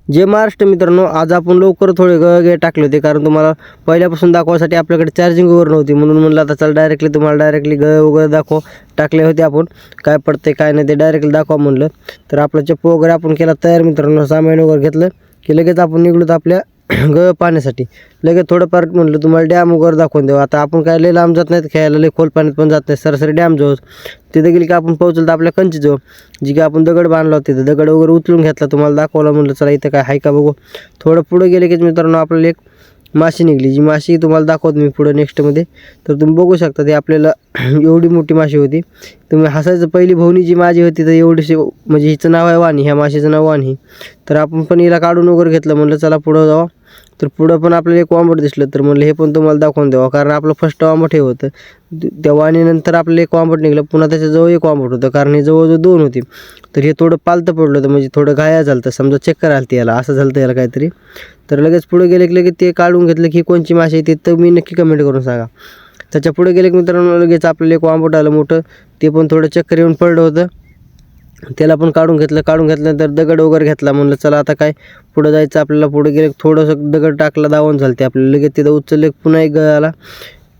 जय महाराष्ट्र मित्रांनो, आज आपण लवकर थोडे गळे टाकले होते कारण तुम्हाला पहिल्यापासून दाखवायसाठी आपल्याकडे चार्जिंग वगैरे नव्हती, म्हणून म्हणलं आता चल डायरेक्टली तुम्हाला डायरेक्टली गळे वगैरे दाखव टाकले होते आपण. काय पडते काय नाही ते डायरेक्टली दाखवा म्हणलं. तर आपला चप्पू वगैरे आपण केला तयार मित्रांनो, सामान वगैरे घेतलं की लगेच आपण निघलो आपल्या गळ पाण्यासाठी. लगेच थोडंफार म्हणलं तुम्हाला डॅम वगैरे दाखवून देऊ. आता आपण काय लय लांब जात नाहीत खेळायला, लय खोल पाण्यात पण जात नाही, सरासरी डॅम जवळ. तिथे गेली की आपण पोहोचलो तर आपल्या कंचीजवळ जी की आपण दगड बांधला होता, तिथं दगड वगैरे उचलून घेतला, तुम्हाला दाखवला. म्हणलं चला इथं काय आहे का बघू. थोडं पुढे गेले की मित्रांनो आपल्याला एक माशी निघली, जी माशी तुम्हाला दाखवतो मी पुढं नेक्स्टमध्ये. तर तुम्ही बघू शकता ती आपल्याला एवढी मोठी माशी होती. तुम्ही हसायचं, पहिली भवनी जी माझी होती तर एवढीशी, म्हणजे हिचं नाव आहे वाणी, ह्या माशीचं नाव वाणी. तर आपण पण हिला काढून वगैरे घेतलं, म्हणलं चला पुढं जावा. तर पुढं पण आपल्याला एक वांबट दिसलं, तर म्हणलं हे पण तुम्हाला दाखवून द्यावं, कारण आपलं फर्स्ट वांबट हे होतं. त्या वाणीनंतर आपल्याला एक वांबट निघलं, पुन्हा त्याच्याजवळ एक वांबट होतं, कारण हे जवळजवळ 2 होती. तर हे थोडं पालतं पडलं होतं, म्हणजे थोडं घाया झालं होतं, समजा चक्कर आली याला, असं झालं होतं याला काहीतरी. तर लगेच पुढे गेले की लगेच ते काढून घेतलं की कोणची माशी आहे ते तर मी नक्की कमेंट करून सांगा. त्याच्या पुढे गेले की मित्रांनो लगेच आपल्याला एक वांबट आलं मोठं, ते पण थोडं चक्कर येऊन पडलं होतं. त्याला पण काढून घेतलं. काढून घेतल्यानंतर दगड वगैरे घेतला, म्हणलं चला आता काय पुढं जायचं आपल्याला. पुढे गेले थोडंसं दगड टाकला, दावून झालं ते आपल्याला. लगेच तिथं उचलले, पुन्हा एक गळ आला,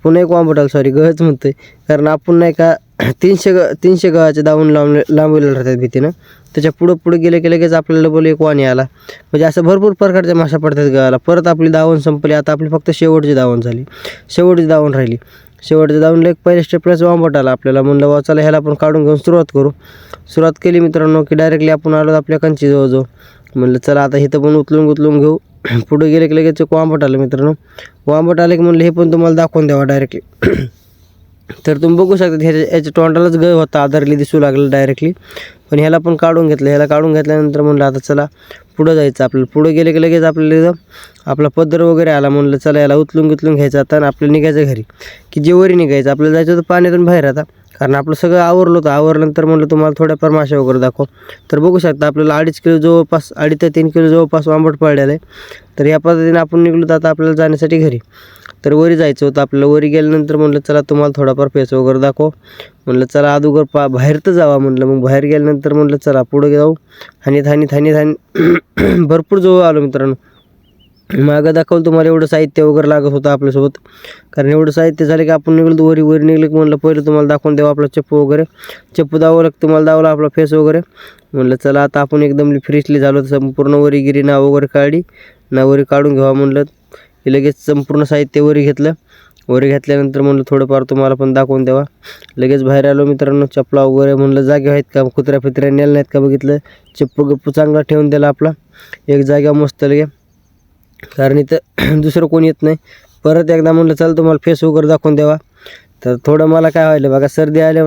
पुन्हा एक वांबट आला, सॉरी गळच म्हणतोय, कारण आपण नाही का 300 गळाचे दावून लांबवलेले राहतात भीतीनं. त्याच्या पुढे गेले की लगेच आपल्याला बोल एक वाणी आला. म्हणजे असं भरपूर प्रकारच्या माशा पडतात गळाला. परत आपली दावण संपली, आता आपली फक्त शेवटची दावण झाली, शेवटची दावण राहिली. शेवटच्या दावणला एक पहिल्या स्टेपलाच वांबट आला आपल्याला. म्हणलं वा चला ह्याला आपण काढून घेऊन सुरुवात करू. सुरुवात केली मित्रांनो की डायरेक्टली आपण आलो आपल्या कंची जवळ. म्हणलं चला आता इथं पण उचलून घेऊ. पुढे गेले की लगेच एक वांबट आलं मित्रांनो. वांबट आले की म्हणलं हे पण तुम्हाला दाखवून द्यावा डायरेक्टली. तर तुम्ही बघू शकता याच्या तोंडालाच गळ होता, आधारली दिसू लागलं डायरेक्टली. पण ह्याला पण काढून घेतलं. ह्याला काढून घेतल्यानंतर म्हणलं आता चला पुढं जायचं आपल्याला. पुढे गेले की लगेच आपल्याला आपला पदर वगैरे आला. म्हणलं चला याला उचलून घ्यायचं आता आणि आपल्याला निघायचं घरी, की जेवरी निघायचं. आपल्याला जायचं होतं पाण्यातून बाहेर आता, कारण आपलं सगळं आवरलं होतं. आवरल्यानंतर म्हणलं तुम्हाला थोड्याफार माशा वगैरे दाखव. तर बघू शकता आपल्याला 2.5 किलो जवळपास, 2.5 ते 3 किलो जवळपास वांबट पडलेलं आहे. तर ह्या पद्धतीने आपण निघलो तर आता आपल्याला जाण्यासाठी घरी. तर वरी जायचं होतं आपल्याला. वरी गेल्यानंतर म्हणलं चला तुम्हाला थोडाफार फेस वगैरे दाखव. म्हणलं चला अगोदर बाहेर तर जावा म्हणलं. मग बाहेर गेल्यानंतर म्हणलं चला पुढे जाऊ. हानी भरपूर जवळ आलो मित्रांनो. मागं दाखवलं तुम्हाला एवढं साहित्य वगैरे लागत होतं आपल्यासोबत, कारण एवढं साहित्य झालं की आपण निघलो वरी निघलं की म्हणलं पहिलं तुम्हाला दाखवून द्यावं आपला चप्पू वगैरे. चप्पू दावलं तुम्हाला दावला आपला फेस वगैरे. म्हणलं चला आता आपण एकदम फ्रेशली झालो, संपूर्ण वरीगिरी ना वगैरे काढली ना, वरी काढून घ्यावा म्हणलं. की लगेच संपूर्ण साहित्य वरी घेतलं. वरी घेतल्यानंतर म्हणलं थोडंफार तुम्हाला पण दाखवून द्यावा. लगेच बाहेर आलो मित्रांनो. चपला वगैरे म्हणलं जागे आहेत का, कुत्र्या फित्र्या नेल्या नाहीत का बघितलं. चप्पू गप्पू चांगला ठेवून दिला आपला एक जागा मस्त लगे, कारण इथं दुसरं कोणी येत नाही. परत एकदा म्हणलं चल तुम्हाला फेस वगैरे दाखवून द्यावा. तर थोडं मला काय व्हायलं बघा, सर्दी आल्या